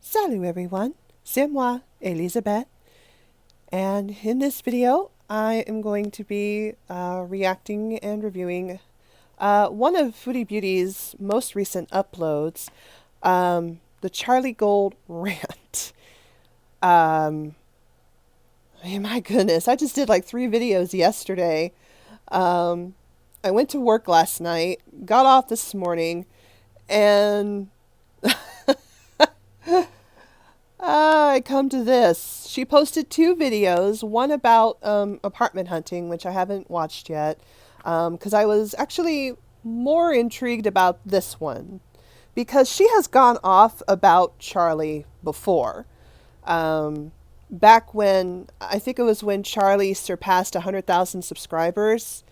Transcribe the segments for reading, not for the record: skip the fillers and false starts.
Salut everyone, c'est moi, Elisabeth, and in this video I am going to be reacting and reviewing one of Foodie Beauty's most recent uploads, the Charlie Gold rant. My goodness, I just did like 3 videos yesterday. I went to work last night, got off this morning, and I come to this. She posted 2 videos, one about apartment hunting, which I haven't watched yet, because I was actually more intrigued about this one, because she has gone off about Charlie before. Back when, I think it was when Charlie surpassed 100,000 subscribers.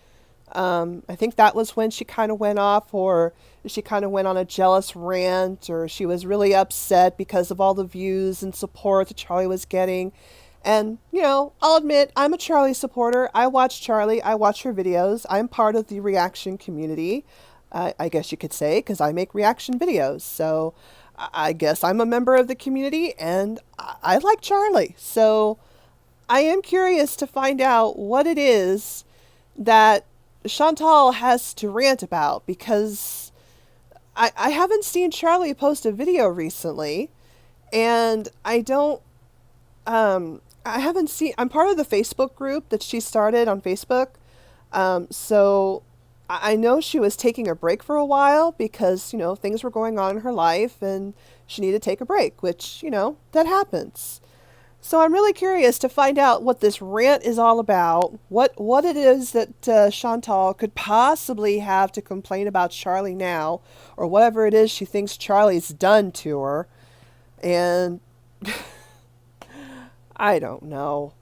I think that was when she kind of went off, or she kind of went on a jealous rant, or she was really upset because of all the views and support that Charlie was getting. And, you know, I'll admit, I'm a Charlie supporter. I watch Charlie. I watch her videos. I'm part of the reaction community, I guess you could say, because I make reaction videos. So I guess I'm a member of the community, and I like Charlie. So I am curious to find out what it is that Chantal has to rant about, because I haven't seen Charlie post a video recently, and I haven't seen, I'm part of the Facebook group that she started on Facebook, so I know she was taking a break for a while because, you know, things were going on in her life and she needed to take a break, which, you know, that happens. So I'm really curious to find out what this rant is all about, what it is that Chantal could possibly have to complain about Charlie now, or whatever it is she thinks Charlie's done to her. And I don't know.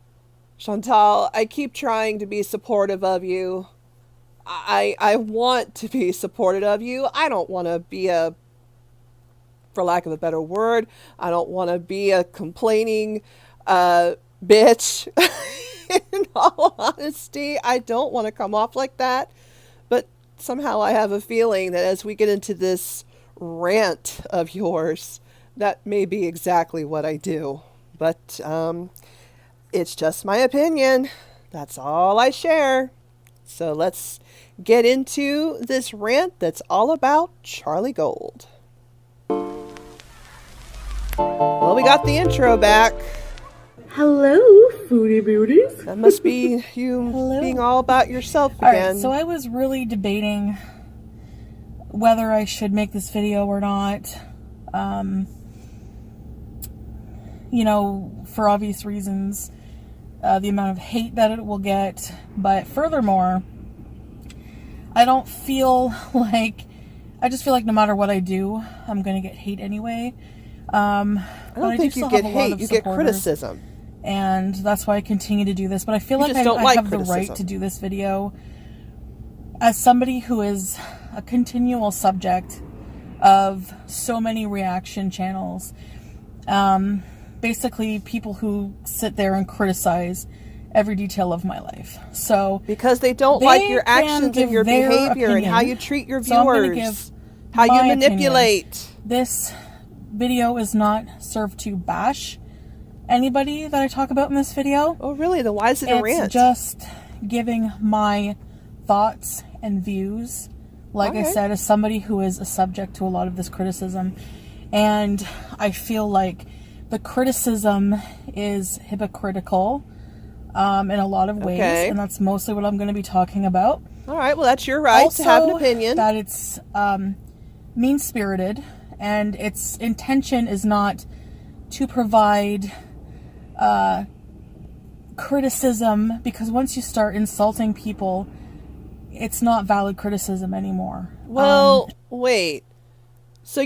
Chantal, I keep trying to be supportive of you. I want to be supportive of you. I don't want to be for lack of a better word, I don't want to be a complaining bitch. In all honesty, I don't want to come off like that. But somehow I have a feeling that as we get into this rant of yours, that may be exactly what I do. But it's just my opinion. That's all I share. So let's get into this rant that's all about Charlie Gold. Well, we got the intro back. Hello, Foodie Beauties. That must be you being all about yourself again. Alright, so I was really debating whether I should make this video or not. You know, for obvious reasons, the amount of hate that it will get. But furthermore, I don't feel like, I just feel like no matter what I do, I'm going to get hate anyway. I don't think you get hate, you get criticism. And that's why I continue to do this. But I feel like I have the right to do this video as somebody who is a continual subject of so many reaction channels. Basically, people who sit there and criticize every detail of my life. So because they don't like your actions and your behavior and how you treat your viewers, how you manipulate. This video is not served to bash anybody that I talk about in this video. Oh, really? Then why is it a rant? It's just giving my thoughts and views, like I said, as somebody who is a subject to a lot of this criticism. And I feel like the criticism is hypocritical in a lot of ways, and that's mostly what I'm going to be talking about. All right, well, that's your right to have an opinion. That it's mean-spirited, and its intention is not to provide criticism, because once you start insulting people, it's not valid criticism anymore. Well, wait. So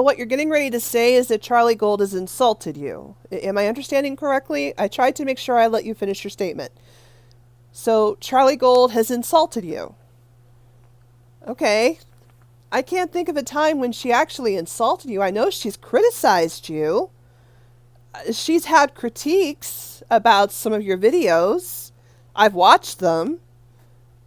what you're getting ready to say is that Charlie Gold has insulted you. Am I understanding correctly? I tried to make sure I let you finish your statement. So Charlie Gold has insulted you. Okay. I can't think of a time when she actually insulted you. I know she's criticized you. She's had critiques about some of your videos. I've watched them.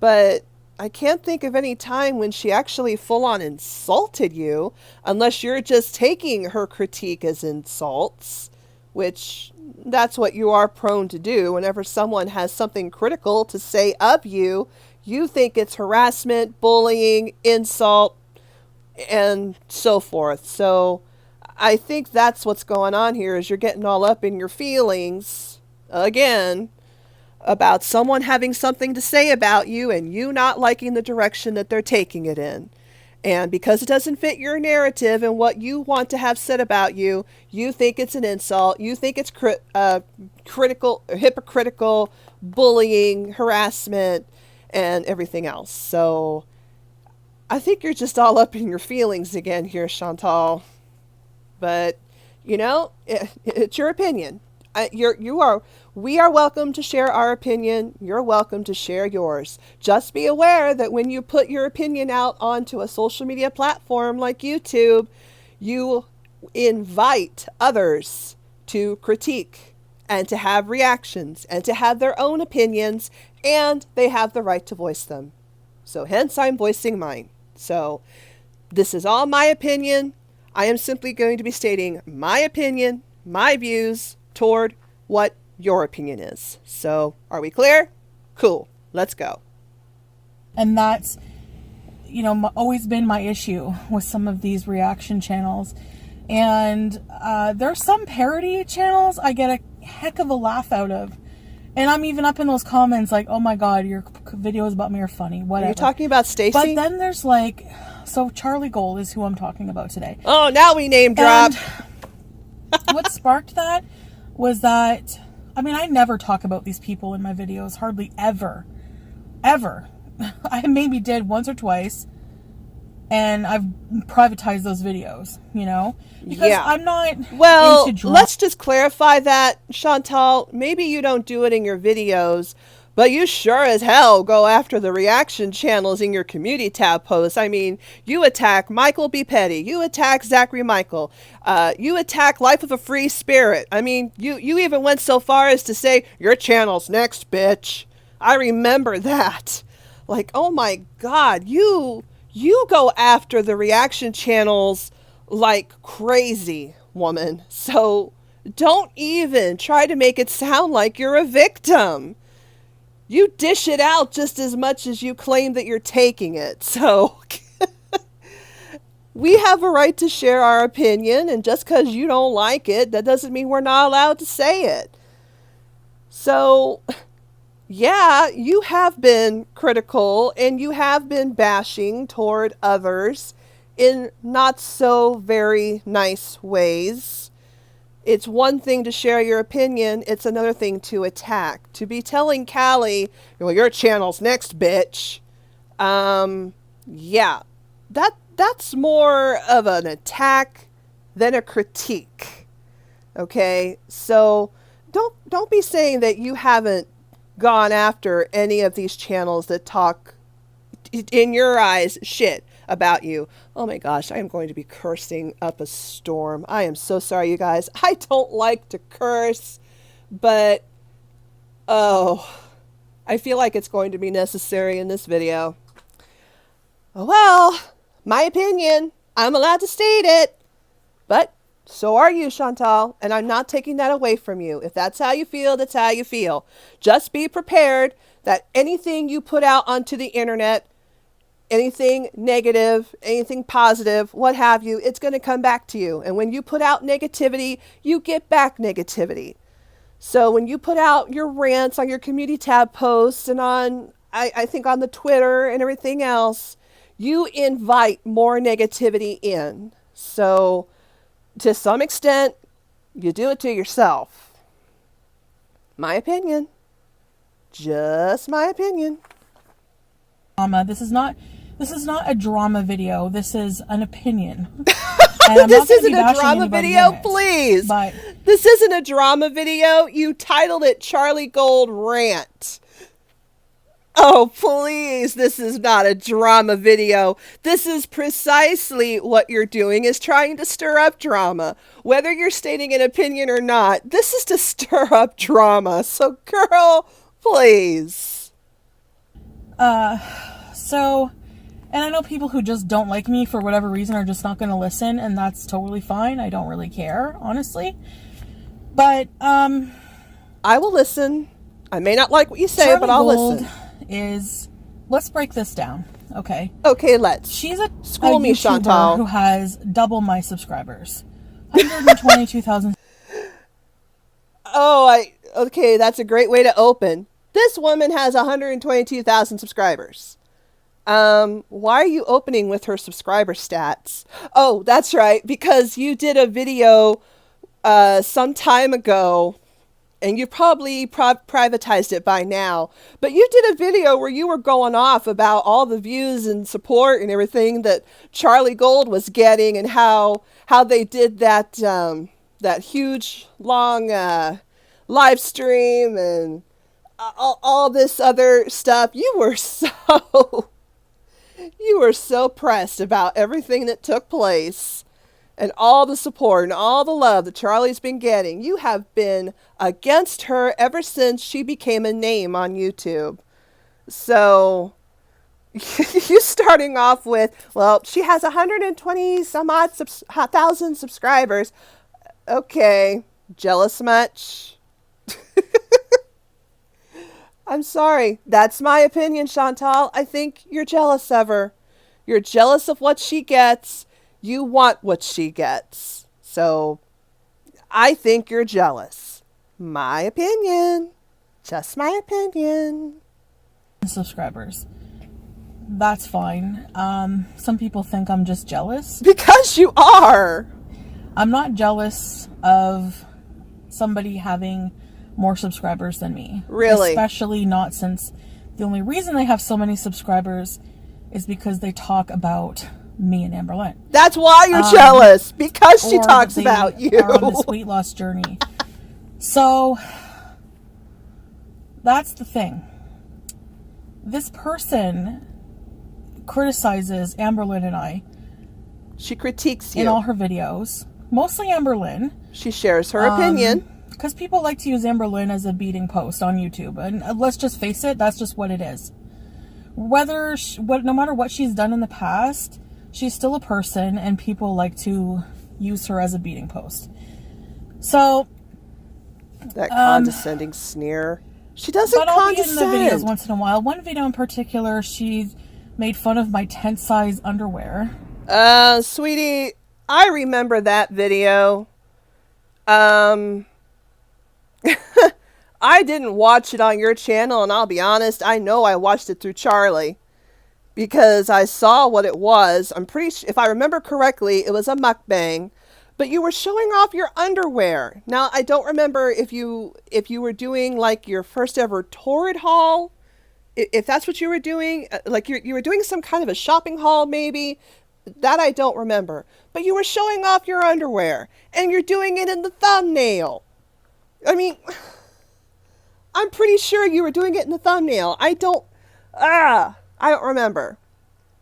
But I can't think of any time when she actually full on insulted you, unless you're just taking her critique as insults, which that's what you are prone to do. Whenever someone has something critical to say of you, you think it's harassment, bullying, insult, and so forth. So I think that's what's going on here is you're getting all up in your feelings again about someone having something to say about you and you not liking the direction that they're taking it in. And because it doesn't fit your narrative and what you want to have said about you, you think it's an insult. You think it's critical, hypocritical, bullying, harassment, and everything else. So I think you're just all up in your feelings again here, Chantal. But, you know, it's your opinion. We are welcome to share our opinion. You're welcome to share yours. Just be aware that when you put your opinion out onto a social media platform like YouTube, you invite others to critique and to have reactions and to have their own opinions, and they have the right to voice them. So hence I'm voicing mine. So this is all my opinion. I am simply going to be stating my opinion, my views toward what your opinion is. So are we clear? Cool. Let's go. And that's, always been my issue with some of these reaction channels. And there's some parody channels I get a heck of a laugh out of. And I'm even up in those comments like, oh my God, your videos about me are funny, whatever. Are you talking about Stacy? But then there's so Charlie Gold is who I'm talking about today. Oh, now we name drop. What sparked that was that, I never talk about these people in my videos, hardly ever. Ever. I maybe did once or twice, and I've privatized those videos, Because I'm not Well, into let's just clarify that, Chantal. Maybe you don't do it in your videos, but you sure as hell go after the reaction channels in your community tab posts. You attack Michael B. Petty. You attack Zachary Michael. You attack Life of a Free Spirit. You even went so far as to say, your channel's next, bitch. I remember that. Like, oh my God, you go after the reaction channels like crazy, woman. So don't even try to make it sound like you're a victim. You dish it out just as much as you claim that you're taking it. So we have a right to share our opinion, and just because you don't like it, that doesn't mean we're not allowed to say it. So yeah, you have been critical and you have been bashing toward others in not so very nice ways. It's one thing to share your opinion. It's another thing to attack. To be telling Callie, well, your channel's next, bitch. Yeah, that's more of an attack than a critique. Okay, so don't be saying that you haven't gone after any of these channels that talk, in your eyes, shit about you. Oh my gosh, I am going to be cursing up a storm. I am so sorry, you guys. I don't like to curse, but I feel like it's going to be necessary in this video. Oh well, my opinion. I'm allowed to state it, but so are you, Chantal, and I'm not taking that away from you. If that's how you feel, that's how you feel. Just be prepared that anything you put out onto the internet, anything negative, anything positive, what have you, it's going to come back to you. And when you put out negativity, you get back negativity. So when you put out your rants on your community tab posts and on, I think on the Twitter and everything else, you invite more negativity in. So to some extent, you do it to yourself. My opinion. Just my opinion. This is not a drama video. This is an opinion. This isn't a drama video, please. But this isn't a drama video. You titled it Charlie Gold Rant. Oh, please, this is not a drama video. This is precisely what you're doing, is trying to stir up drama. Whether you're stating an opinion or not, this is to stir up drama. So, girl, please. So, and I know people who just don't like me for whatever reason are just not going to listen, and that's totally fine. I don't really care, honestly. But, I will listen. I may not like what you say, Charlie but I'll Gold listen. Let's break this down, okay? Okay, let's. She's a School me, YouTuber Chantal. who has double my subscribers. 122,000. Okay, that's a great way to open. This woman has 122,000 subscribers. Why are you opening with her subscriber stats? Oh, that's right, because you did a video some time ago, and you probably privatized it by now, but you did a video where you were going off about all the views and support and everything that Charlie Gold was getting, and how they did that huge long live stream and all this other stuff. You were so pressed about everything that took place and all the support and all the love that Charlie's been getting. You have been against her ever since she became a name on YouTube. So you starting off with, well, she has 120 some odd thousand subscribers. Okay, jealous much? I'm sorry. That's my opinion, Chantal. I think you're jealous of her. You're jealous of what she gets. You want what she gets. So I think you're jealous. My opinion. Just my opinion. Subscribers. That's fine. Some people think I'm just jealous. Because you are. I'm not jealous of somebody having more subscribers than me. Really? Especially not since the only reason they have so many subscribers is because they talk about me and Amberlynn. That's why you're jealous. Because she talks about you. Are on this weight loss journey. So that's the thing. This person criticizes Amberlynn and I. She critiques you in all her videos. Mostly Amberlynn. She shares her opinion. Because people like to use Amberlynn as a beating post on YouTube. And let's just face it, that's just what it is. No matter what she's done in the past, she's still a person, and people like to use her as a beating post. So that condescending sneer. She doesn't but I'll condescend. Be in the videos once in a while. One video in particular, she made fun of my tent size underwear. Sweetie, I remember that video. I didn't watch it on your channel, and I'll be honest, I know I watched it through Charlie because I saw what it was. I'm pretty sure, if I remember correctly, it was a mukbang, but you were showing off your underwear. Now, I don't remember if you were doing like your first ever Torrid haul, if that's what you were doing, like you were doing some kind of a shopping haul maybe. That I don't remember. But you were showing off your underwear, and you're doing it in the thumbnail. I mean, I'm pretty sure you were doing it in the thumbnail. I don't remember.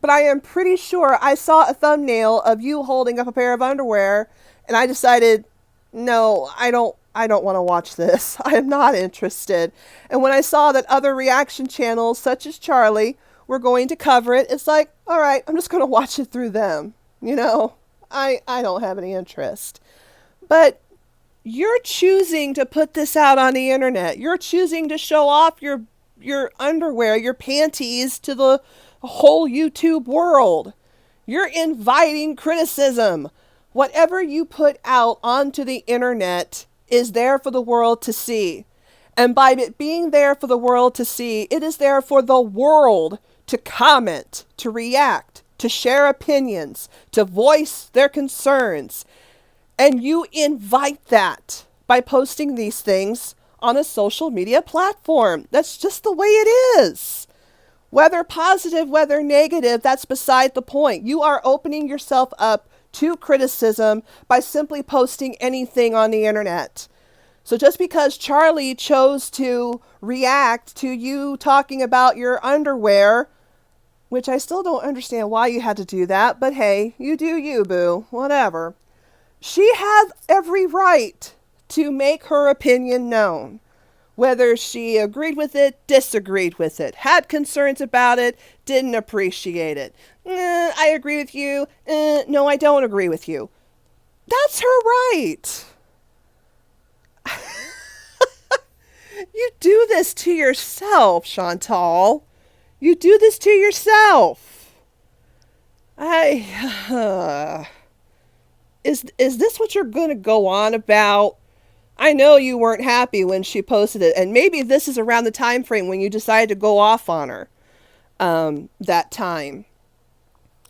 But I am pretty sure I saw a thumbnail of you holding up a pair of underwear, and I decided, no, I don't want to watch this. I am not interested. And when I saw that other reaction channels, such as Charlie, were going to cover it, it's like, all right, I'm just going to watch it through them. You know, I don't have any interest. But you're choosing to put this out on the internet. You're choosing to show off your underwear, your panties to the whole YouTube world. You're inviting criticism. Whatever you put out onto the internet is there for the world to see. And by it being there for the world to see, it is there for the world to comment, to react, to share opinions, to voice their concerns. And you invite that by posting these things on a social media platform. That's just the way it is. Whether positive, whether negative, that's beside the point. You are opening yourself up to criticism by simply posting anything on the internet. So just because Charlie chose to react to you talking about your underwear, which I still don't understand why you had to do that, but hey, you do you, boo, whatever. She has every right to make her opinion known. Whether she agreed with it, disagreed with it, had concerns about it, didn't appreciate it. I agree with you. No, I don't agree with you. That's her right. You do this to yourself, Chantal. You do this to yourself. Is this what you're going to go on about? I know you weren't happy when she posted it, and maybe this is around the time frame when you decided to go off on her. That time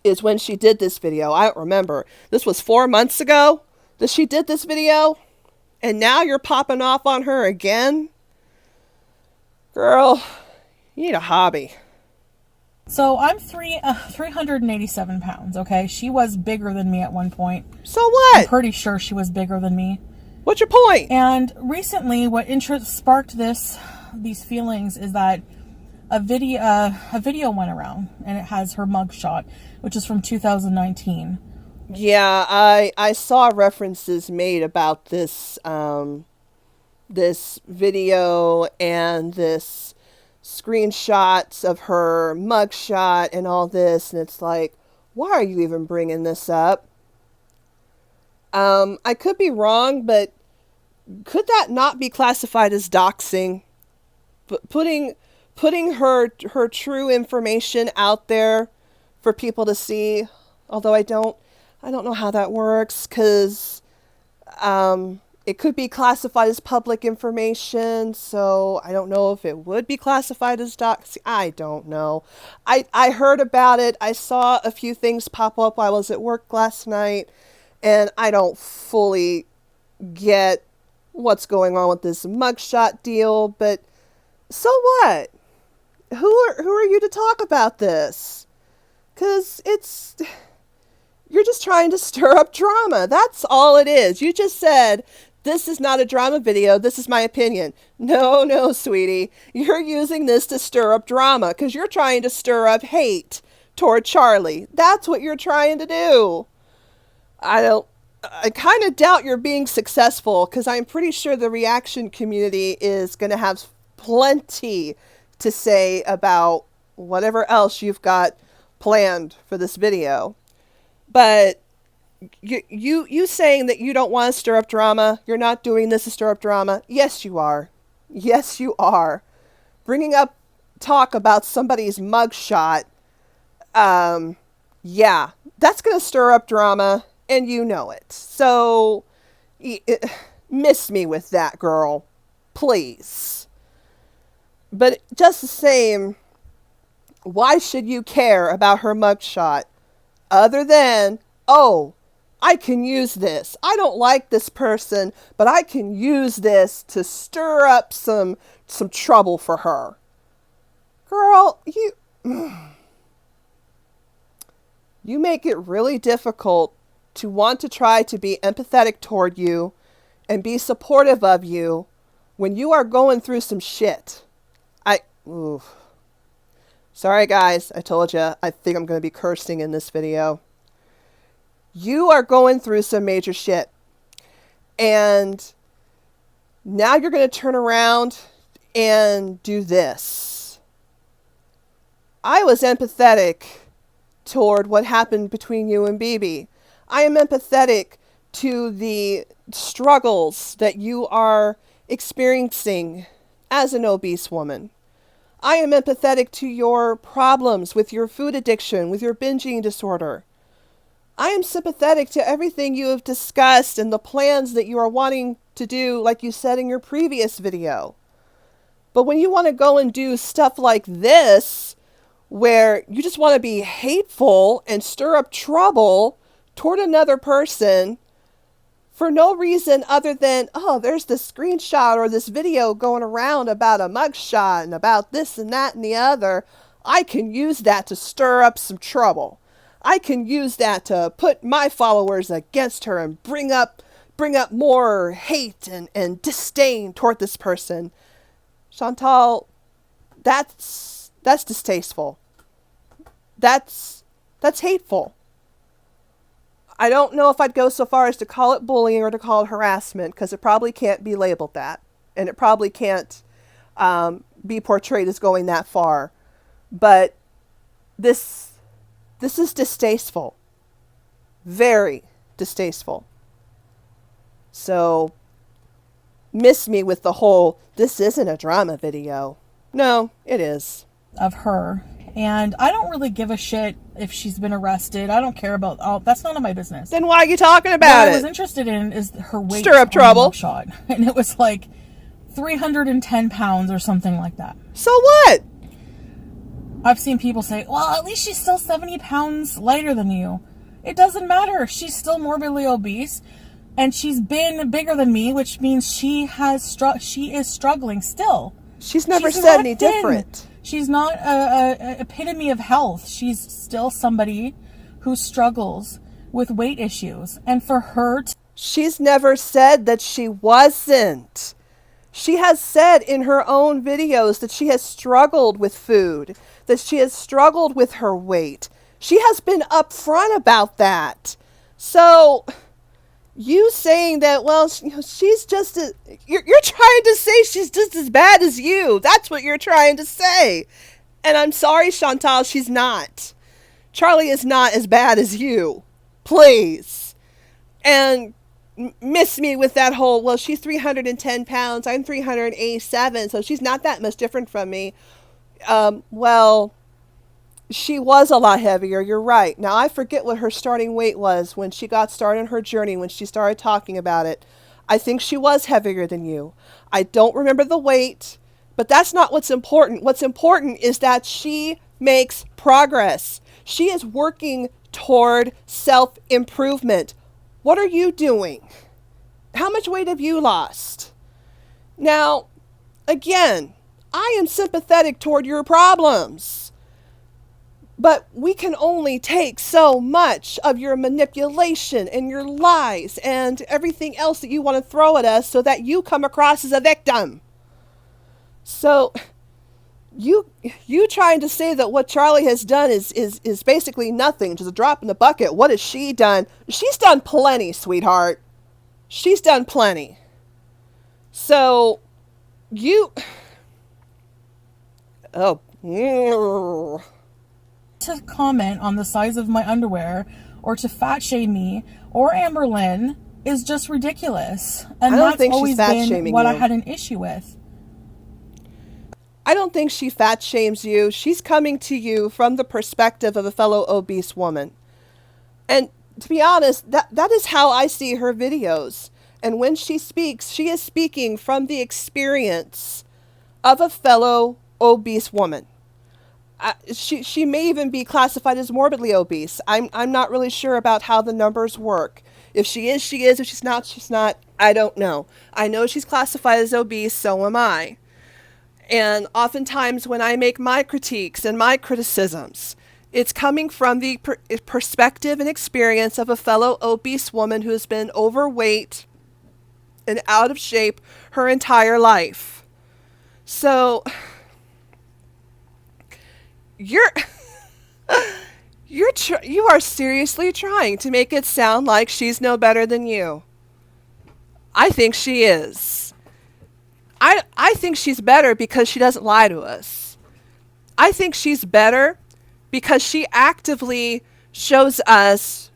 is when she did this video. I don't remember. This was 4 months ago that she did this video, and now you're popping off on her again? Girl, you need a hobby. So I'm 387 pounds, okay? She was bigger than me at one point. So what? I'm pretty sure she was bigger than me. What's your point? And recently, what sparked these feelings is that a video went around, and it has her mugshot, which is from 2019. Yeah, I saw references made about this this video and this screenshots of her mugshot and all this, and it's like, why are you even bringing this up? I could be wrong, but could that not be classified as doxing? Putting her true information out there for people to see, although I don't know how that works, because it could be classified as public information, so I don't know if it would be classified as doxing. I don't know. I heard about it. I saw a few things pop up while I was at work last night, and I don't fully get what's going on with this mugshot deal, but so what? Who are you to talk about this? 'Cause you're just trying to stir up drama. That's all it is. You just said, this is not a drama video. This is my opinion. No, sweetie. You're using this to stir up drama because you're trying to stir up hate toward Charlie. That's what you're trying to do. I kind of doubt you're being successful because I'm pretty sure the reaction community is going to have plenty to say about whatever else you've got planned for this video. But you saying that you don't want to stir up drama, you're not doing this to stir up drama. Yes, you are. Yes, you are. Bringing up talk about somebody's mugshot, yeah, that's going to stir up drama, and you know it. So, miss me with that, girl. Please. But just the same, why should you care about her mugshot? Other than, oh, I can use this. I don't like this person, but I can use this to stir up some trouble for her. Girl, you make it really difficult to want to try to be empathetic toward you and be supportive of you when you are going through some shit. Sorry guys, I told you, I think I'm going to be cursing in this video. You are going through some major shit. And now you're going to turn around and do this. I was empathetic toward what happened between you and BB. I am empathetic to the struggles that you are experiencing as an obese woman. I am empathetic to your problems with your food addiction, with your binging disorder. I am sympathetic to everything you have discussed and the plans that you are wanting to do, like you said in your previous video. But when you want to go and do stuff like this, where you just want to be hateful and stir up trouble toward another person for no reason other than, oh, there's this screenshot or this video going around about a mugshot and about this and that and the other, I can use that to stir up some trouble. I can use that to put my followers against her and bring up more hate and disdain toward this person. Chantal, that's distasteful. That's hateful. I don't know if I'd go so far as to call it bullying or to call it harassment, because it probably can't be labeled that. And it probably can't be portrayed as going that far. But this is distasteful. Very distasteful. So, miss me with the whole, this isn't a drama video. No, it is. Of her. And I don't really give a shit if she's been arrested. I don't care about all. That's none of my business. Then why are you talking about it? What I was interested in is her weight. Stir up trouble. Shot. And it was like 310 pounds or something like that. So what? I've seen people say, well, at least she's still 70 pounds lighter than you. It doesn't matter. She's still morbidly obese. And she's been bigger than me, which means she is struggling still. She's never said any thin. different. She's not a epitome of health. She's still somebody who struggles with weight issues. And for her she's never said that she wasn't. She has said in her own videos that she has struggled with food, that she has struggled with her weight. She has been upfront about that. So you saying that, well, she's just you're trying to say she's just as bad as you. That's what you're trying to say. And I'm sorry, Chantal, she's not. Charlie is not as bad as you. Please. And miss me with that whole, well, she's 310 pounds. I'm 387. So she's not that much different from me. Well, she was a lot heavier. You're right. Now, I forget what her starting weight was when she got started on her journey, when she started talking about it. I think she was heavier than you. I don't remember the weight, but that's not what's important. What's important is that she makes progress. She is working toward self-improvement. What are you doing? How much weight have you lost? Now, again, I am sympathetic toward your problems. But we can only take so much of your manipulation and your lies and everything else that you want to throw at us so that you come across as a victim. So you trying to say that what Charlie has done is basically nothing, just a drop in the bucket. What has she done? She's done plenty, sweetheart. She's done plenty. So to comment on the size of my underwear or to fat shame me or Amberlynn is just ridiculous. And that's always been what I had an issue with. I don't think she fat shames you. She's coming to you from the perspective of a fellow obese woman. And to be honest, that is how I see her videos. And when she speaks, she is speaking from the experience of a fellow obese woman. She may even be classified as morbidly obese. I'm not really sure about how the numbers work. If she is, she is. If she's not, she's not. I don't know. I know she's classified as obese, so am I. And oftentimes when I make my critiques and my criticisms, it's coming from the perspective and experience of a fellow obese woman who has been overweight and out of shape her entire life. So you are seriously trying to make it sound like she's no better than you. I think she is. I think she's better because she doesn't lie to us. I think she's better because she actively shows us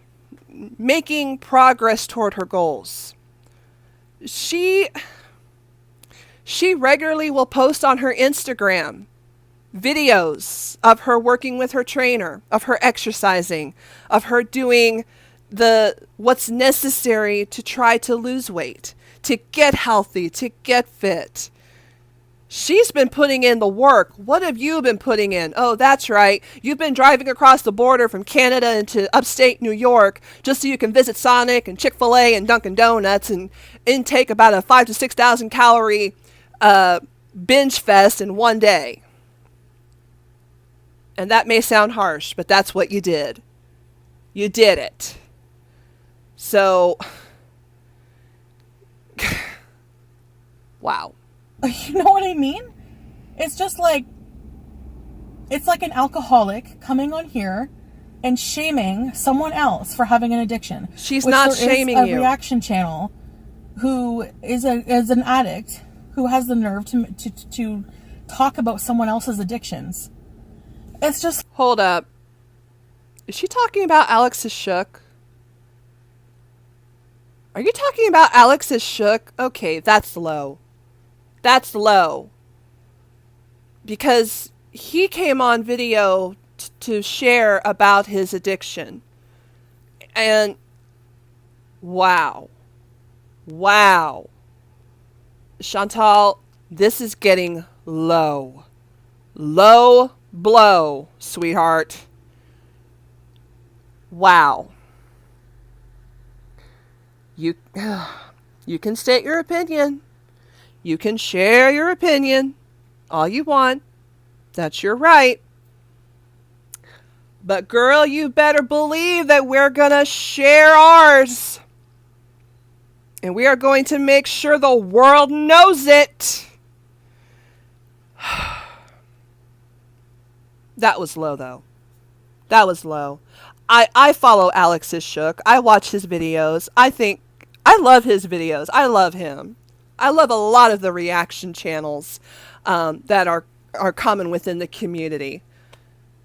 making progress toward her goals. She regularly will post on her Instagram videos of her working with her trainer, of her exercising, of her doing what's necessary to try to lose weight, to get healthy, to get fit. She's been putting in the work. What have you been putting in? Oh, that's right. You've been driving across the border from Canada into upstate New York just so you can visit Sonic and Chick-fil-A and Dunkin' Donuts and intake about a 5,000 to 6,000 calorie binge fest in one day. And that may sound harsh, but that's what you did. You did it. So, wow. You know what I mean? It's just like, it's like an alcoholic coming on here and shaming someone else for having an addiction. She's not shaming you. There is a reaction channel who is an addict who has the nerve to talk about someone else's addictions? It's just... Hold up. Is she talking about Alex's shook? Are you talking about Alex's shook? Okay, that's low. That's low. Because he came on video to share about his addiction. And wow. Wow. Chantal, this is getting low. Low blow, sweetheart. Wow. You can state your opinion. You can share your opinion all you want. That's your right. But girl, you better believe that we're gonna share ours. And we are going to make sure the world knows it. That was low, though. That was low. I follow Alex's shook. I watch his videos. I love his videos. I love him. I love a lot of the reaction channels that are common within the community.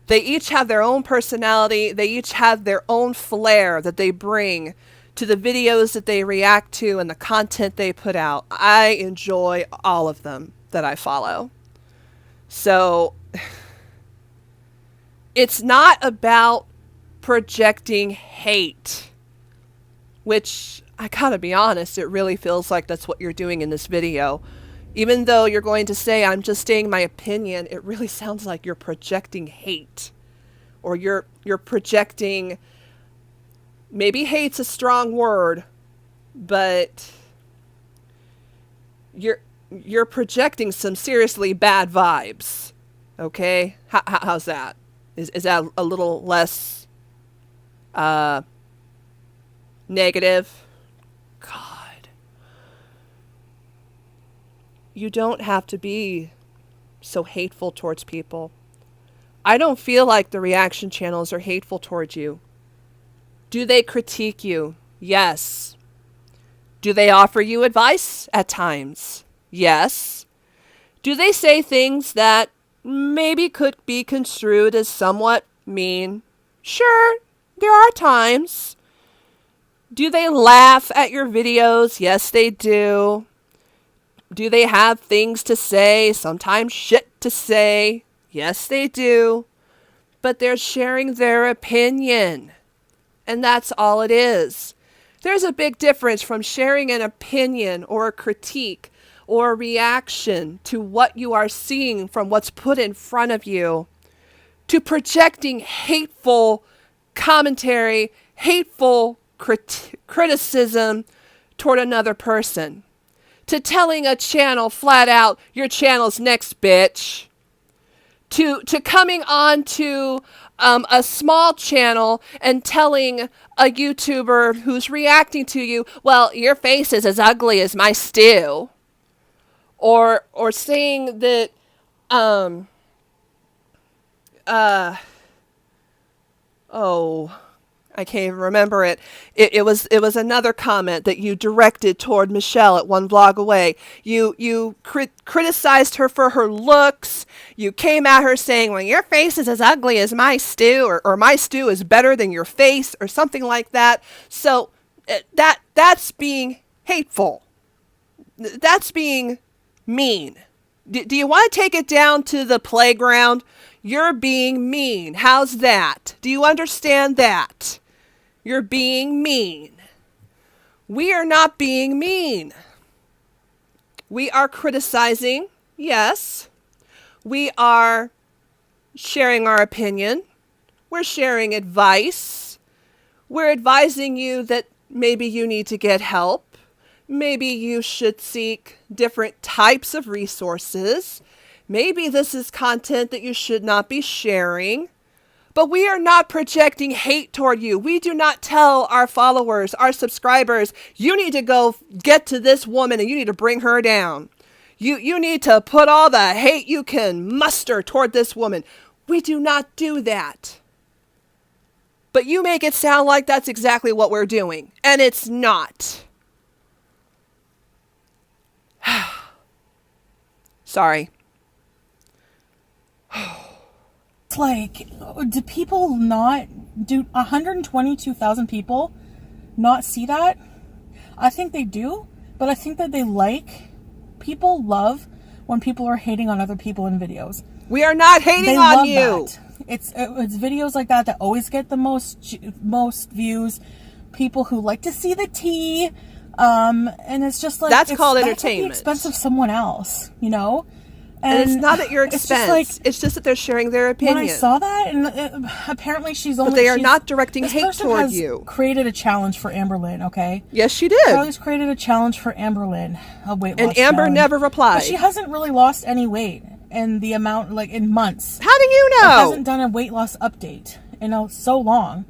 They each have their own personality. They each have their own flair that they bring to the videos that they react to and the content they put out. I enjoy all of them that I follow. So it's not about projecting hate, which I gotta be honest, it really feels like that's what you're doing in this video. Even though you're going to say, I'm just stating my opinion, it really sounds like you're projecting hate. Or you're projecting, maybe hate's a strong word, but you're projecting some seriously bad vibes. Okay? How's that? Is that a little less negative? God. You don't have to be so hateful towards people. I don't feel like the reaction channels are hateful towards you. Do they critique you? Yes. Do they offer you advice at times? Yes. Do they say things that maybe could be construed as somewhat mean? Sure, there are times. Do they laugh at your videos? Yes, they do. Do they have things to say? Sometimes shit to say? Yes, they do. But they're sharing their opinion. And that's all it is. There's a big difference from sharing an opinion or a critique or a reaction to what you are seeing from what's put in front of you, to projecting hateful commentary, hateful criticism toward another person, to telling a channel flat out, your channel's next, bitch, to coming on to a small channel and telling a YouTuber who's reacting to you, well, your face is as ugly as my stew, or saying that I can't even remember it. It was another comment that you directed toward Michelle at One Vlog Away. You criticized her for her looks. You came at her saying, well, your face is as ugly as my stew, or my stew is better than your face, or something like that. So that's being hateful. That's being mean. Do you want to take it down to the playground? You're being mean. How's that? Do you understand that? You're being mean. We are not being mean. We are criticizing, yes. We are sharing our opinion. We're sharing advice. We're advising you that maybe you need to get help. Maybe you should seek different types of resources. Maybe this is content that you should not be sharing. But we are not projecting hate toward you. We do not tell our followers, our subscribers, you need to go get to this woman and you need to bring her down. You need to put all the hate you can muster toward this woman. We do not do that. But you make it sound like that's exactly what we're doing. And it's not. Sorry. It's like, do people not, do 122,000 people not see that? I think they do, but I think that people love when people are hating on other people in videos. We are not hating on you. That. It's videos like that always get the most views. People who like to see the tea, and it's just like that's called entertainment. At the expense of someone else, you know. And it's not at your expense. It's just that they're sharing their opinion. When I saw that, and apparently but they are not directing hate toward you. Created a challenge for Amberlynn, okay? Yes, she did. Charlie's created a challenge for Amberlynn, a weight loss and Amber challenge. never replied. But she hasn't really lost any weight in the amount, like in months. How do you know? She hasn't done a weight loss update in so long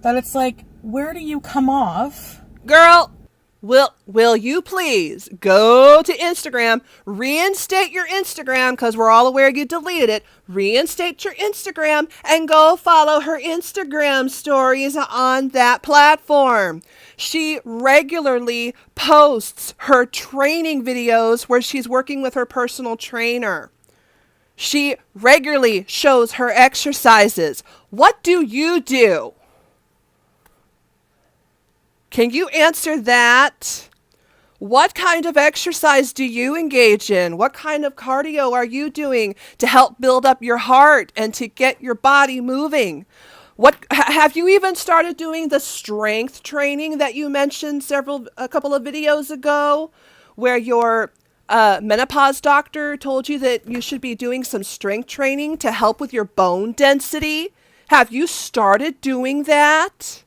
that it's like, where do you come off? Girl, will you please go to Instagram, reinstate your Instagram, because we're all aware you deleted it, reinstate your Instagram, and go follow her Instagram stories on that platform. She regularly posts her training videos where she's working with her personal trainer. She regularly shows her exercises. What do you do? Can you answer that? What kind of exercise do you engage in? What kind of cardio are you doing to help build up your heart and to get your body moving? Have you even started doing the strength training that you mentioned a couple of videos ago, where your menopause doctor told you that you should be doing some strength training to help with your bone density? Have you started doing that?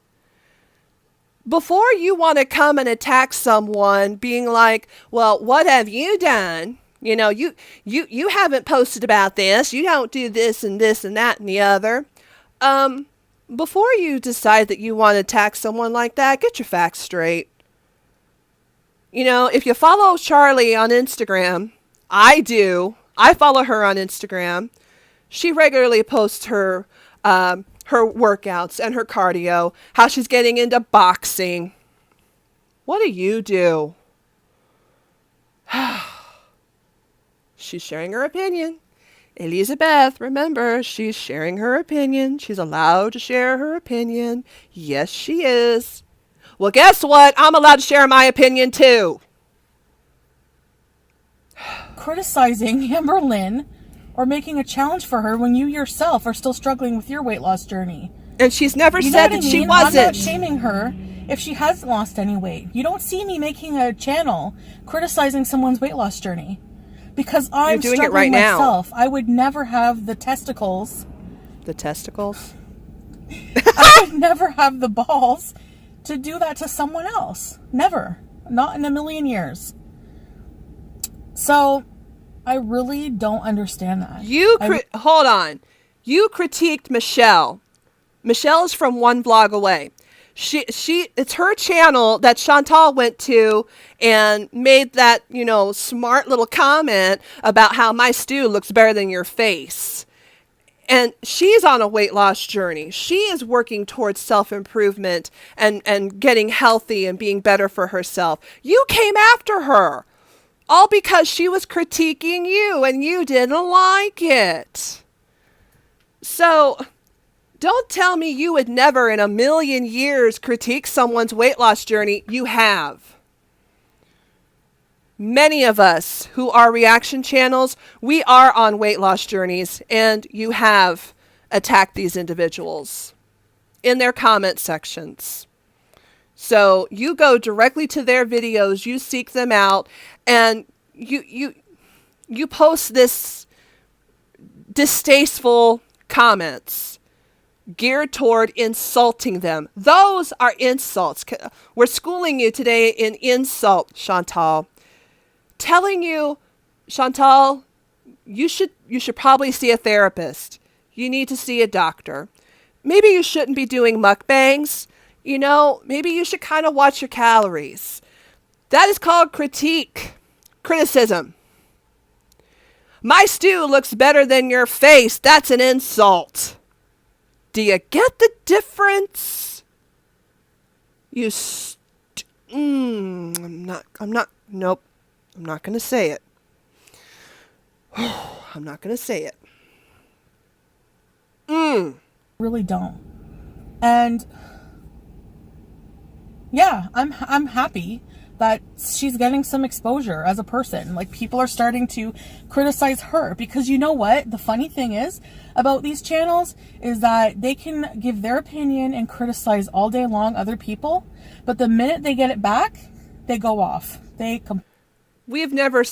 Before you want to come and attack someone being like, well, what have you done? You know, you haven't posted about this. You don't do this and this and that and the other. Before you decide that you want to attack someone like that, get your facts straight. You know, if you follow Charlie on Instagram, I do. I follow her on Instagram. She regularly posts her workouts and her cardio, how she's getting into boxing. What do you do? She's sharing her opinion. Elizabeth, remember, she's sharing her opinion. She's allowed to share her opinion. Yes, she is. Well, guess what? I'm allowed to share my opinion too. Criticizing Amberlynn or making a challenge for her when you yourself are still struggling with your weight loss journey. And she's never said that she wasn't. I'm not shaming her if she hasn't lost any weight. You don't see me making a channel criticizing someone's weight loss journey because I'm doing struggling it right myself. now. I would never have the testicles. The testicles? I would never have the balls to do that to someone else. Never. Not in a million years. So I really don't understand that. Hold on. You critiqued Michelle. Michelle's from one blog away. It's her channel that Chantal went to and made that, smart little comment about how my stew looks better than your face. And she's on a weight loss journey. She is working towards self-improvement and getting healthy and being better for herself. You came after her. All because she was critiquing you and you didn't like it. So don't tell me you would never in a million years critique someone's weight loss journey. You have. Many of us who are reaction channels, we are on weight loss journeys, and you have attacked these individuals in their comment sections. So you go directly to their videos, you seek them out, and you post this distasteful comments geared toward insulting them. Those are insults. We're schooling you today in insult, Chantal. Telling you, Chantal, you should probably see a therapist. You need to see a doctor. Maybe you shouldn't be doing mukbangs. Maybe you should kind of watch your calories. That is called criticism. My stew looks better than your face. That's an insult. Do you get the difference? Nope. I'm not going to say it. I'm not going to say it. Really don't. And yeah, I'm happy that she's getting some exposure as a person. Like, people are starting to criticize her, because you know what? The funny thing is about these channels is that they can give their opinion and criticize all day long other people, but the minute they get it back, they go off. We've never,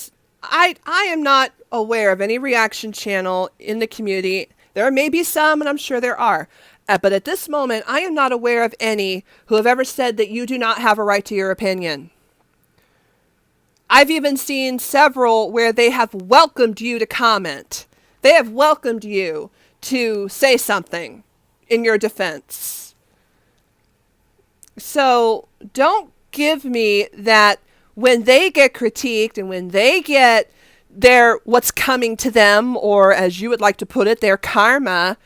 I am not aware of any reaction channel in the community. There may be some, and I'm sure there are. But at this moment, I am not aware of any who have ever said that you do not have a right to your opinion. I've even seen several where they have welcomed you to comment. They have welcomed you to say something in your defense. So don't give me that when they get critiqued and when they get their what's coming to them, or as you would like to put it, their karma,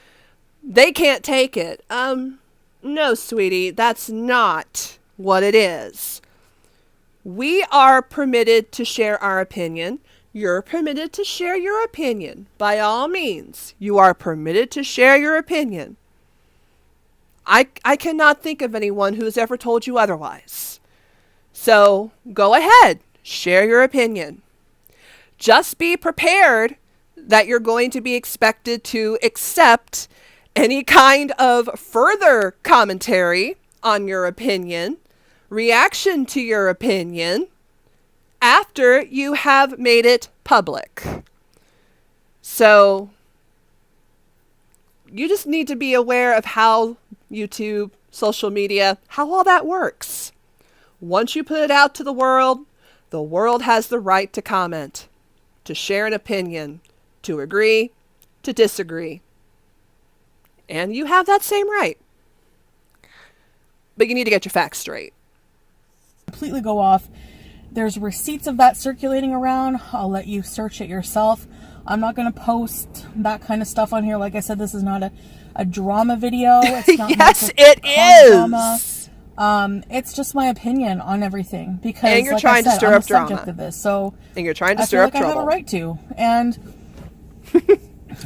they can't take it. No, sweetie, that's not what it is. We are permitted to share our opinion. You're permitted to share your opinion. By all means, you are permitted to share your opinion. I cannot think of anyone who has ever told you otherwise. So go ahead, share your opinion. Just be prepared that you're going to be expected to accept any kind of further commentary on your opinion, reaction to your opinion, after you have made it public. So you just need to be aware of how YouTube, social media, how all that works. Once you put it out to the world has the right to comment, to share an opinion, to agree, to disagree. And you have that same right. But you need to get your facts straight. Completely go off. There's receipts of that circulating around. I'll let you search it yourself. I'm not going to post that kind of stuff on here. Like I said, this is not a drama video. It's not yes, it is. Drama. It's just my opinion on everything, because and you're like trying I said, to stir I'm up the subject drama. of this, so and you're trying to I stir feel up like trouble. I have a right to. And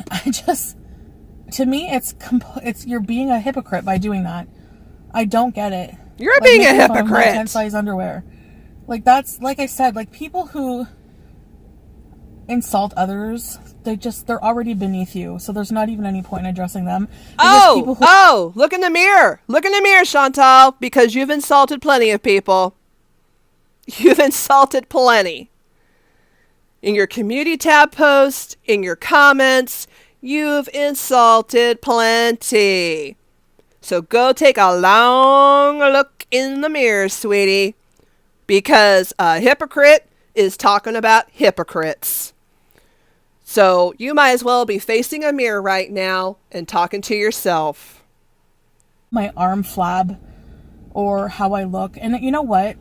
I just, to me, it's you're being a hypocrite by doing that. I don't get it. You're being a hypocrite. 10 size underwear. Like, that's, like I said, like, people who insult others, they're already beneath you, so there's not even any point in addressing them. Look in the mirror. Look in the mirror, Chantal, because you've insulted plenty of people. You've insulted plenty. In your community tab post, in your comments, you've insulted plenty. So go take a long look in the mirror, sweetie, because a hypocrite is talking about hypocrites. So you might as well be facing a mirror right now and talking to yourself. My arm flab or how I look. And you know what?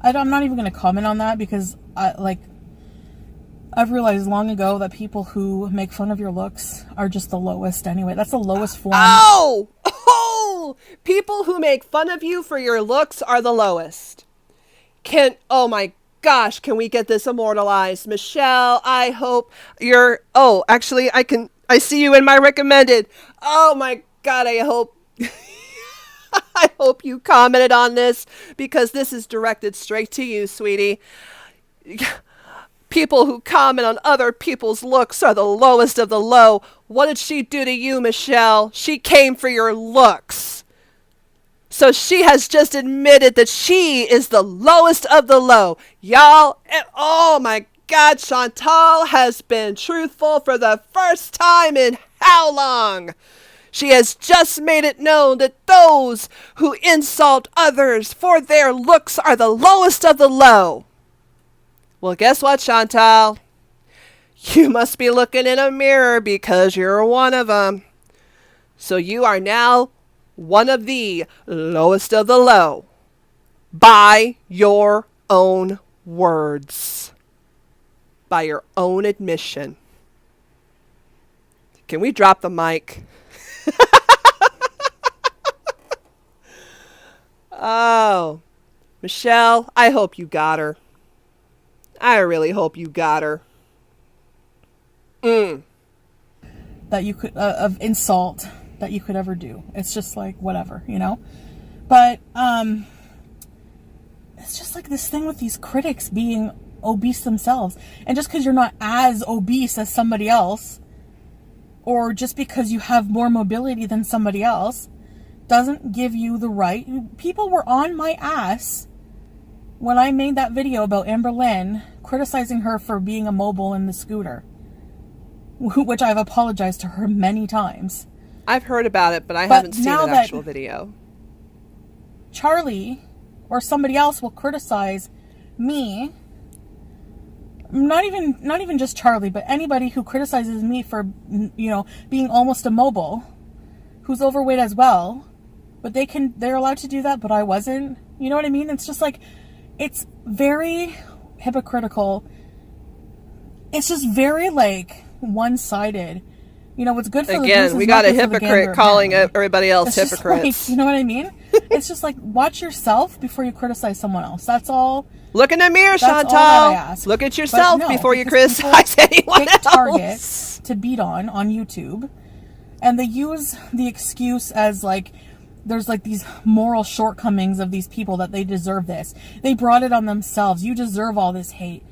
I'm not even going to comment on that, because I've realized long ago that people who make fun of your looks are just the lowest anyway. That's the lowest form. Oh, people who make fun of you for your looks are the lowest. Oh my gosh, can we get this immortalized? Michelle, I hope actually I see you in my recommended. Oh my God, I hope you commented on this, because this is directed straight to you, sweetie. People who comment on other people's looks are the lowest of the low. What did she do to you, Michelle? She came for your looks. So she has just admitted that she is the lowest of the low. Y'all, oh my God, Chantal has been truthful for the first time in how long? She has just made it known that those who insult others for their looks are the lowest of the low. Well, guess what, Chantal? You must be looking in a mirror, because you're one of them. So you are now one of the lowest of the low, by your own words, by your own admission. Can we drop the mic? Oh, Michelle, I hope you got her. I really hope you got her. that you could of insult that you could ever do. It's just like whatever, you know. But it's just like this thing with these critics being obese themselves, and just because you're not as obese as somebody else, or just because you have more mobility than somebody else, doesn't give you the right. People were on my ass when I made that video about Amber Lynn, criticizing her for being immobile in the scooter, which I've apologized to her many times. I've heard about it, but I haven't seen an actual video. Charlie or somebody else will criticize me. Not even just Charlie, but anybody who criticizes me for, you know, being almost immobile, who's overweight as well, but they're allowed to do that, but I wasn't. You know what I mean? It's just like, it's very hypocritical. It's just very like one-sided. You know, what's good for the goose is we got not a good for the hypocrite gander, calling apparently. everybody else It's hypocrites. just like, you know what I mean? It's just like, watch yourself before you criticize someone else. That's all. Look in the mirror, That's all that I Chantal. ask. Look at yourself But no, before you because criticize people anyone pick else. targets to beat on YouTube, and they use the excuse as like, there's like these moral shortcomings of these people that they deserve this. They brought it on themselves. You deserve all this hate.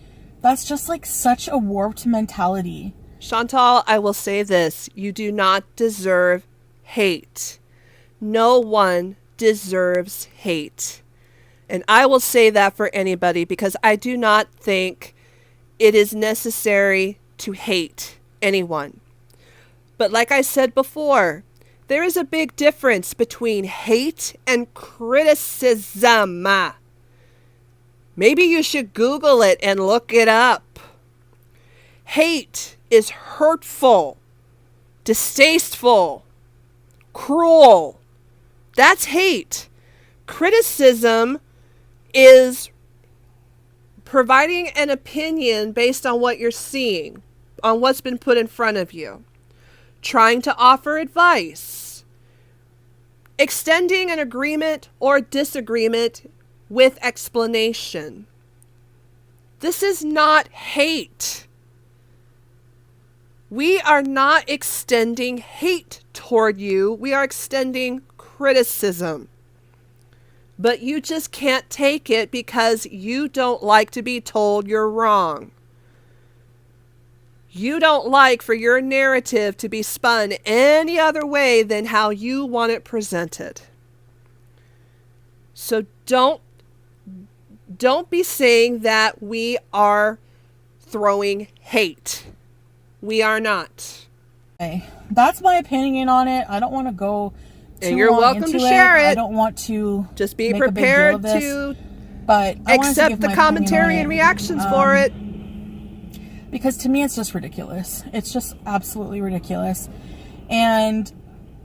That's just like such a warped mentality. Chantal, I will say this. You do not deserve hate. No one deserves hate. And I will say that for anybody, because I do not think it is necessary to hate anyone. But like I said before, there is a big difference between hate and criticism. Maybe you should Google it and look it up. Hate is hurtful, distasteful, cruel. That's hate. Criticism is providing an opinion based on what you're seeing, on what's been put in front of you, trying to offer advice, extending an agreement or disagreement with explanation. This is not hate. We are not extending hate toward you. We are extending criticism. But you just can't take it because you don't like to be told you're wrong. You don't like for your narrative to be spun any other way than how you want it presented. So don't be saying that we are throwing hate. We are not. Okay. That's my opinion on it. I don't want to go too and you're long welcome into to share it. I don't want to just be make a big deal prepared of this, to but I wanted to accept give the my commentary opinion on and it, reactions for it. because to me it's just ridiculous. It's just absolutely ridiculous. And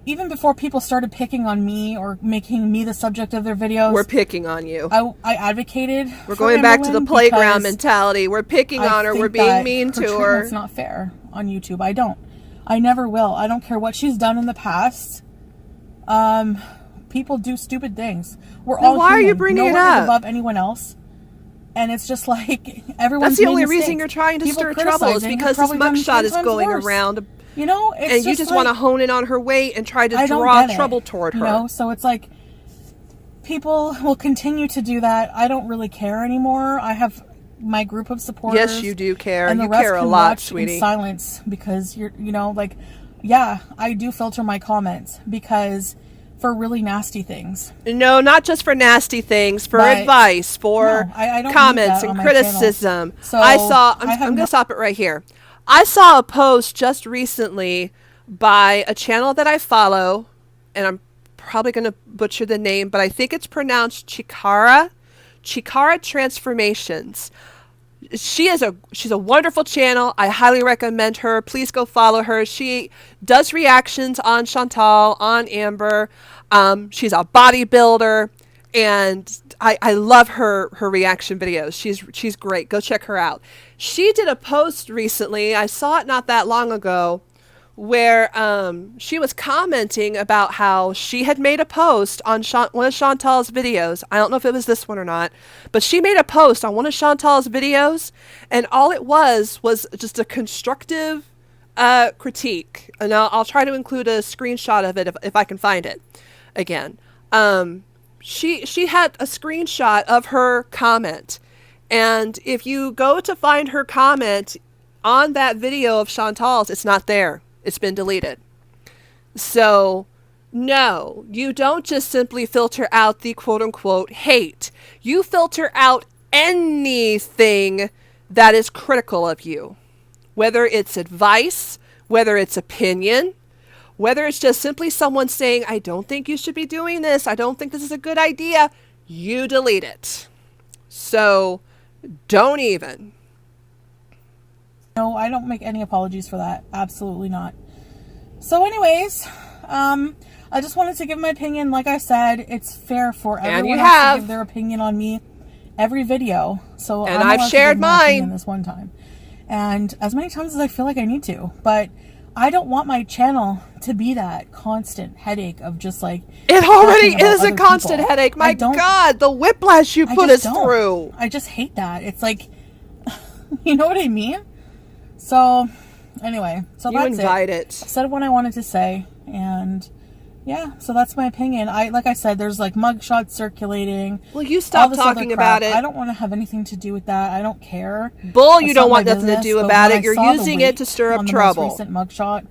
even before people started picking on me or making me the subject of their videos, we're picking on you. I advocated. We're going back to the playground because mentality. We're picking on her. We're being mean to her. It's not fair on YouTube. I never will. I don't care what she's done in the past. People do stupid things. We're all why human. are you bringing it No one up? is above anyone else. And it's just like everyone's That's the made only mistakes. reason you're trying to People stir trouble is criticizing because have this probably done mugshot is 10 times going worse. around. You know, it's and you just want to hone in on her weight and try to draw trouble toward her. You know, so it's like people will continue to do that. I don't really care anymore. I have my group of supporters. Yes, you do care. And the You rest care a can lot, watch sweetie. in silence because you're, you know, like, yeah, I do filter my comments because for really nasty things. No, not just for nasty things, for But advice, for no, I don't comments need that and on my criticism. channel. So I'm going to stop it right here. I saw a post just recently by a channel that I follow, and I'm probably going to butcher the name, but I think it's pronounced Chikara Transformations. She's a wonderful channel. I highly recommend her. Please go follow her. She does reactions on Chantal, on Amber. She's a bodybuilder, and I love her reaction videos. She's great. Go check her out. She did a post recently. I saw it not that long ago, where she was commenting about how she had made a post on one of Chantal's videos. I don't know if it was this one or not, but she made a post on one of Chantal's videos, and all it was just a constructive critique, and I'll try to include a screenshot of it if I can find it again. She had a screenshot of her comment, and if you go to find her comment on that video of Chantal's, it's not there. It's been deleted. So, no, you don't just simply filter out the quote-unquote hate. You filter out anything that is critical of you. Whether it's advice, whether it's opinion, whether it's just simply someone saying, I don't think you should be doing this, I don't think this is a good idea, you delete it. So, don't even. No, I don't make any apologies for that. Absolutely not. So anyways, I just wanted to give my opinion. Like I said, it's fair for everyone else to give their opinion on me every video. So and I've shared mine this one time. And as many times as I feel like I need to. But I don't want my channel to be that constant headache of just like... It already is a constant headache. My God, the whiplash you put us through. I just hate that. It's like, you know what I mean? So, anyway, so that's it. I said what I wanted to say, and yeah, so that's my opinion. Like I said, there's like mugshots circulating. Well, you stop talking about it. I don't want to have anything to do with that. I don't care. Bull, you don't want nothing to do about it. You're using it to stir up trouble. Most recent mugshot,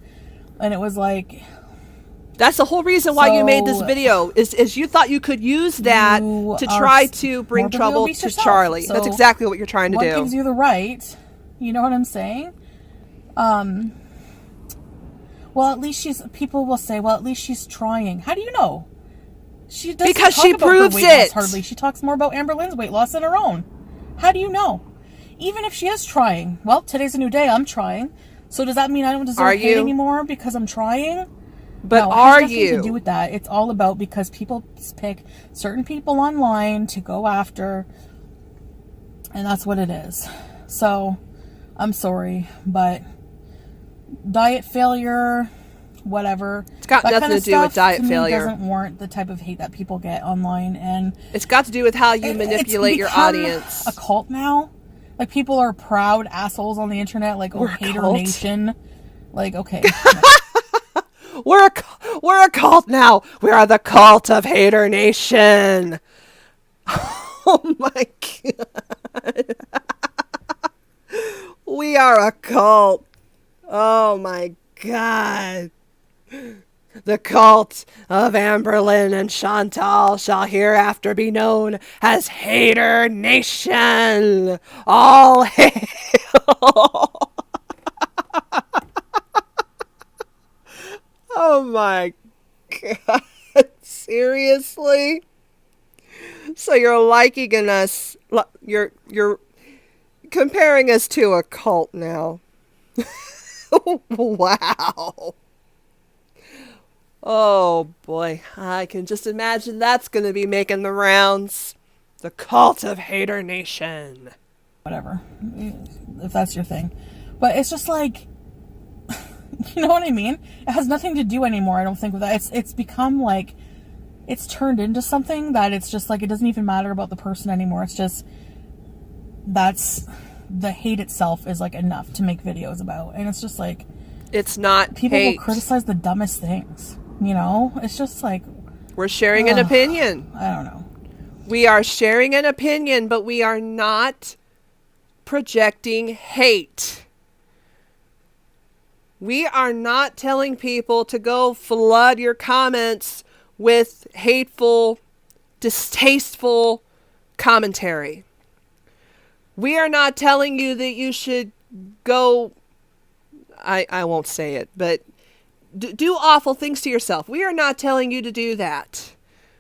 and it was like... That's the whole reason why you made this video, is you thought you could use that to try to bring trouble to Charlie. So that's exactly what you're trying to do. What gives you the right? You know what I'm saying? Well, at least people will say, well, at least she's trying. How do you know? She doesn't because talk she about proves her weight loss it. Hardly. She talks more about Amber Lynn's weight loss than her own. How do you know? Even if she is trying. Well, today's a new day. I'm trying. So does that mean I don't deserve hate anymore because I'm trying? But no, are it has you? nothing to do with that. It's all about because people pick certain people online to go after, and that's what it is. So, I'm sorry, but diet failure, whatever. It's got nothing to do with diet failure. It doesn't warrant the type of hate that people get online, and it's got to do with how you manipulate your audience. A cult now, like people are proud assholes on the internet, like Hater Nation. Like, okay. We're a cult now. We are the cult of Hater Nation. Oh my God. We are a cult. Oh my God. The cult of Amber Lynn and Chantal shall hereafter be known as Hater Nation. All hail. Oh my God. Seriously? So you're likening us, you're comparing us to a cult now. Wow. Oh boy, I can just imagine that's going to be making the rounds. The cult of Hater Nation. Whatever, if that's your thing. But it's just like, you know what I mean? It has nothing to do anymore, I don't think, with that. It's become like, it's turned into something that it's just like, it doesn't even matter about the person anymore. It's just, that's, the hate itself is like enough to make videos about. And it's just like, it's not people hate. Will criticize the dumbest things, you know? It's just like, we're sharing an opinion. I don't know. We are sharing an opinion, but we are not projecting hate. We are not telling people to go flood your comments with hateful, distasteful commentary. We are not telling you that you should go, I won't say it, but do awful things to yourself. We are not telling you to do that.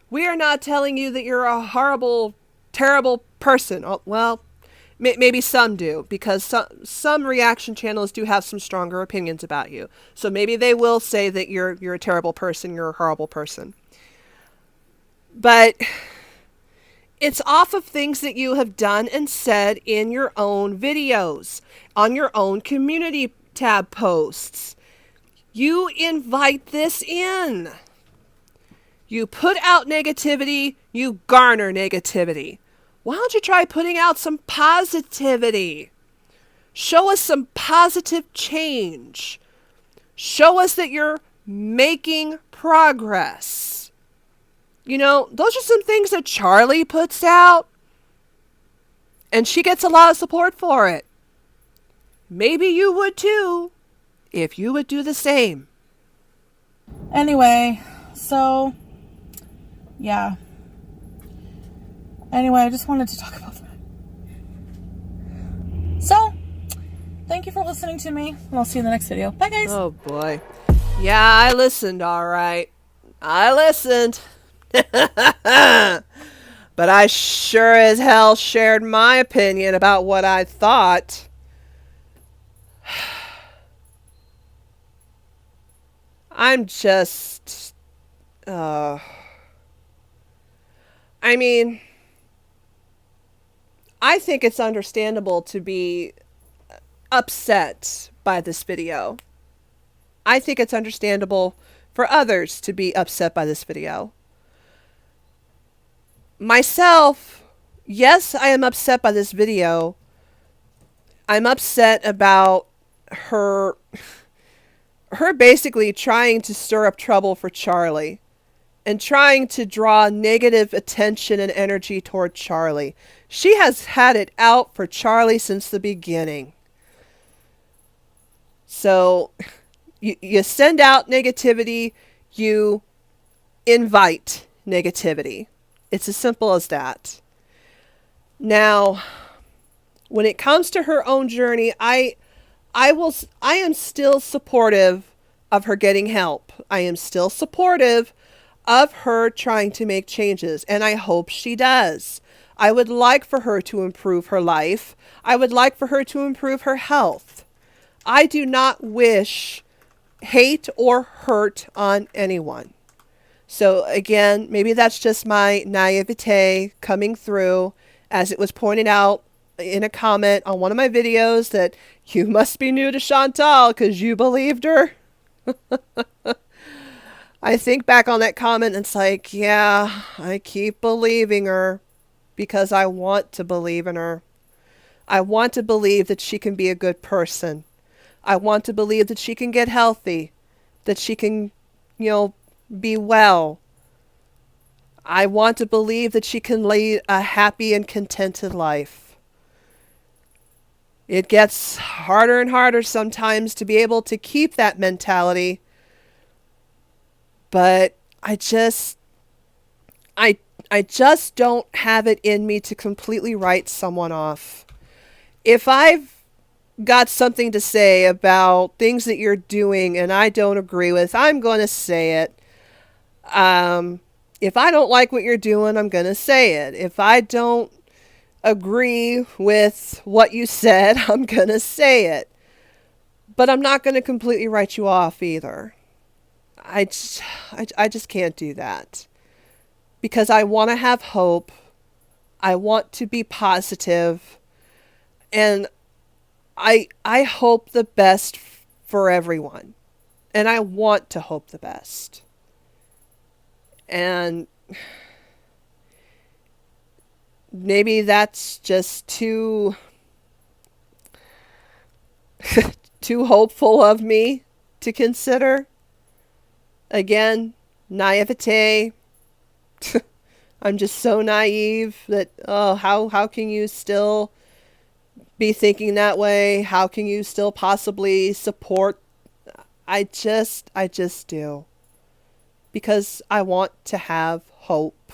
We are not telling you that you're a horrible, terrible person. Oh, well, maybe some do, because some reaction channels do have some stronger opinions about you. So maybe they will say that you're a terrible person, you're a horrible person. But it's off of things that you have done and said in your own videos, on your own community tab posts. You invite this in. You put out negativity, you garner negativity. Why don't you try putting out some positivity? Show us some positive change. Show us that you're making progress. You know, those are some things that Charlie puts out, and she gets a lot of support for it. Maybe you would too, if you would do the same. Anyway, so, yeah. Anyway, I just wanted to talk about that. So, thank you for listening to me, and I'll see you in the next video. Bye, guys. Oh, boy. Yeah, I listened, all right. I listened. But I sure as hell shared my opinion about what I thought. I'm just... I mean, I think it's understandable to be upset by this video. I think it's understandable for others to be upset by this video. Myself, yes, I am upset by this video. I'm upset about her basically trying to stir up trouble for Charlie and trying to draw negative attention and energy toward Charlie. She has had it out for Charlie since the beginning. So you send out negativity, you invite negativity. It's as simple as that. Now, when it comes to her own journey, I am still supportive of her getting help. I am still supportive of her trying to make changes, and I hope she does. I would like for her to improve her life. I would like for her to improve her health. I do not wish hate or hurt on anyone. So again, maybe that's just my naivete coming through, as it was pointed out in a comment on one of my videos that you must be new to Chantal because you believed her. I think back on that comment and it's like, yeah, I keep believing her because I want to believe in her. I want to believe that she can be a good person. I want to believe that she can get healthy, that she can, be well. I want to believe that she can lead a happy and contented life. It gets harder and harder sometimes to be able to keep that mentality. But I just don't have it in me to completely write someone off. If I've got something to say about things that you're doing and I don't agree with, I'm going to say it. If I don't like what you're doing, I'm going to say it. If I don't agree with what you said, I'm going to say it. But I'm not going to completely write you off either. I just can't do that. Because I want to have hope. I want to be positive. And I hope the best for everyone. And I want to hope the best. And maybe that's just too too hopeful of me to consider. Again, naivete. I'm just so naive that, how can you still be thinking that way? How can you still possibly support? I just do. Because I want to have hope.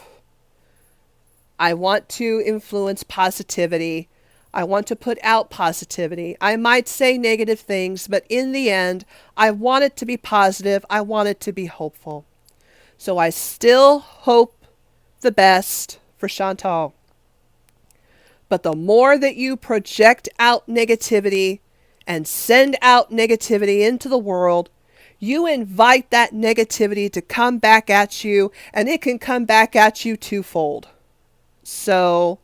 I want to influence positivity. I want to put out positivity. I might say negative things, but in the end, I want it to be positive. I want it to be hopeful. So I still hope the best for Chantal. But the more that you project out negativity and send out negativity into the world, you invite that negativity to come back at you, and it can come back at you twofold. So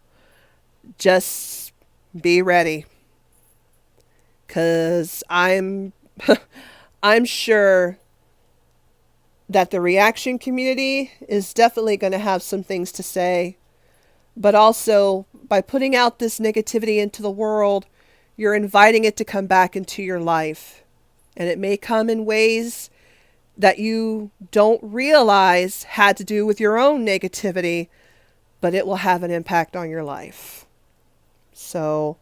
just be ready. 'Cause I'm sure that the reaction community is definitely going to have some things to say. But also, by putting out this negativity into the world, you're inviting it to come back into your life. And it may come in ways that you don't realize had to do with your own negativity, but it will have an impact on your life. So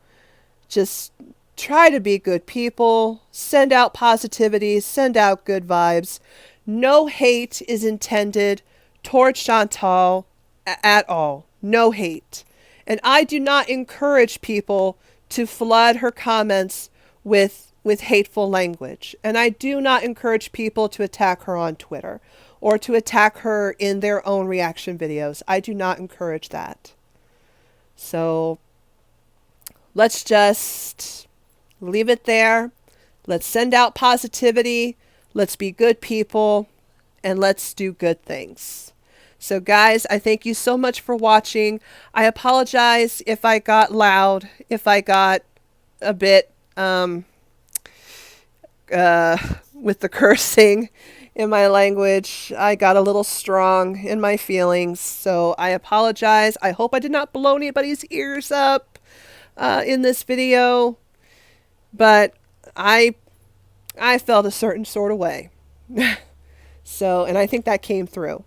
just try to be good people, send out positivity, send out good vibes. No hate is intended towards Chantal at all. No hate. And I do not encourage people to flood her comments with hateful language. And I do not encourage people to attack her on Twitter or to attack her in their own reaction videos. I do not encourage that. So let's just leave it there. Let's send out positivity. Let's be good people. And let's do good things. So guys, I thank you so much for watching. I apologize if I got loud, if I got a bit with the cursing in my language. I got a little strong in my feelings, so I apologize. I hope I did not blow anybody's ears up in this video, but I felt a certain sort of way. So, and I think that came through.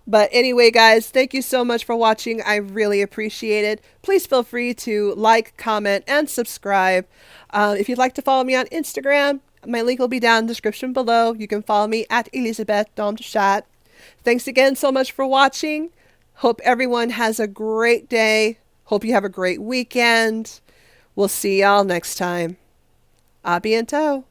But anyway, guys, thank you so much for watching. I really appreciate it. Please feel free to like, comment, and subscribe. If you'd like to follow me on Instagram, my link will be down in the description below. You can follow me at Elisabeth Dom de Chat. Thanks again so much for watching. Hope everyone has a great day. Hope you have a great weekend. We'll see y'all next time. A bientôt.